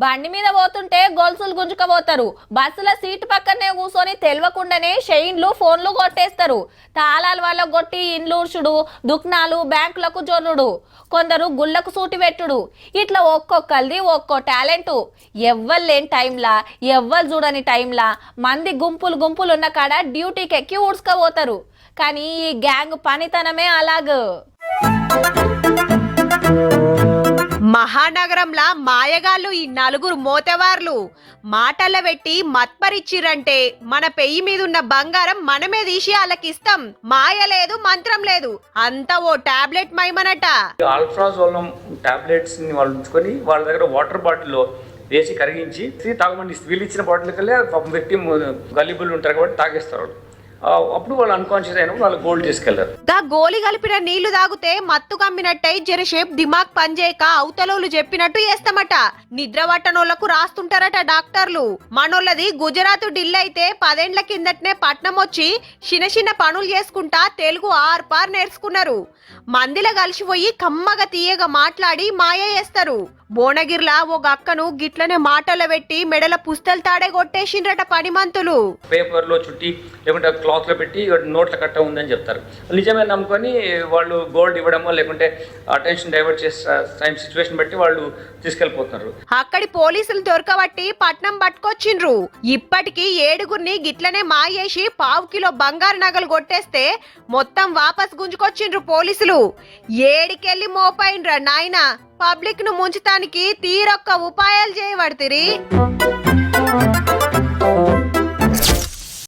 బండి మీద పోతుంటే గొలుసులు గుంజుకపోతారు. బస్సుల సీటు పక్కనే కూర్చొని తెలియకుండానే షైన్లు ఫోన్లు కొట్టేస్తారు. తాళాల వల్ల కొట్టి ఇండ్లూర్చుడు, దుక్నాలు బ్యాంకులకు జొన్నుడు, కొందరు గుళ్ళకు సూటి పెట్టుడు. ఇట్లా ఒక్కొక్కరిది ఒక్కో టాలెంటు. ఎవ్వరు లేని టైంలా, ఎవ్వరు చూడని టైంలా మంది గుంపులు గుంపులు ఉన్న కాడ డ్యూటీకి ఎక్కి ఊడ్చుకపోతారు. కానీ ఈ గ్యాంగ్ పనితనమే అలాగ. మహానగరంలా మాయగాళ్ళు ఈ నలుగురు మోతెవార్లు మాటల పెట్టి మత్పరిచ్చిరంటే మన పెయ్యి మీదున్న బంగారం మనమే తీసి వాళ్ళకిస్తాం. మాయ లేదు, మంత్రం లేదు, అంతా ఓ టాబ్లెట్ మైమనట. ఆల్ఫ్రాజోలం టాబ్లెట్స్ ని వాళ్ళు ఉంచుకొని వాళ్ళ దగ్గర వాటర్ బాటిల్లో వేసి కరిగించి తాగమని వీళ్ళు ఇచ్చిన బాటిల్ కల్లా వ్యక్తి గల్లిబుల్ ఉంటారు కాబట్టి తాగేస్తారు. అప్పుడు వాళ్ళు అన్కాన్షియస్ అయినప్పుడు వాళ్ళు గోల్డ్ తీసుకెళ్లారు. గా గోలి కలిపిన నీళ్లు తాగితే మత్తు కమ్మినట్టయి జరసేపు దిమాగ్ పనిచేయక అవతలోళ్ళు చెప్పినట్టు చేస్తామట. నిద్ర పట్టనోళ్లకు రాస్తుంటారట డాక్టర్లు. మనోళ్ళది గుజరాత్ ఢిల్లీ అయితే 10 ఏళ్ల కిందటనే పట్నం వచ్చి చిన్న పనులు చేసుకుంటా తెలుగు ఆర్పార్ నేర్చుకున్నారు. మందిలో కలిసిపోయి కమ్మగా తీయగా మాట్లాడి మాయ చేస్తారు. భువనగిరిలా ఒక అక్కను గిట్లనే మాటలు పెట్టి మెడల పుస్తలు తాడే కొట్టేసిండ్రట పనిమంతులు. పేపర్ లో చుట్టి లేకుంటే క్లాత్ లో పెట్టి నోట్ల కట్ట ఉందని చెప్తారు. నిజమే నమ్ముకొని వాళ్ళు గోల్డ్ ఇవ్వడమో లేకుంటే అటెన్షన్ డైవర్ట్ చేసే టైం సిచ్యువేషన్ బట్టి వాళ్ళు తీసుకెళ్లిపోతున్నారు. అక్కడి పోలీసులు దొరకబట్టి పట్నం పట్టుకొచ్చిండ్రు. ఇప్పటికి 7గురిని గిట్లనే మాయేసి 1/2 కిలో బంగారు నగలు కొట్టేస్తే మొత్తం వాపస్ గుంజుకొచ్చిండ్రు పోలీసులు. ఏడికెళ్ళి మోపైండ్రా నాయనా. పబ్లిక్ ను ముంచటానికి తీరొక్క ఉపాయాలు చేయబడుతుంది.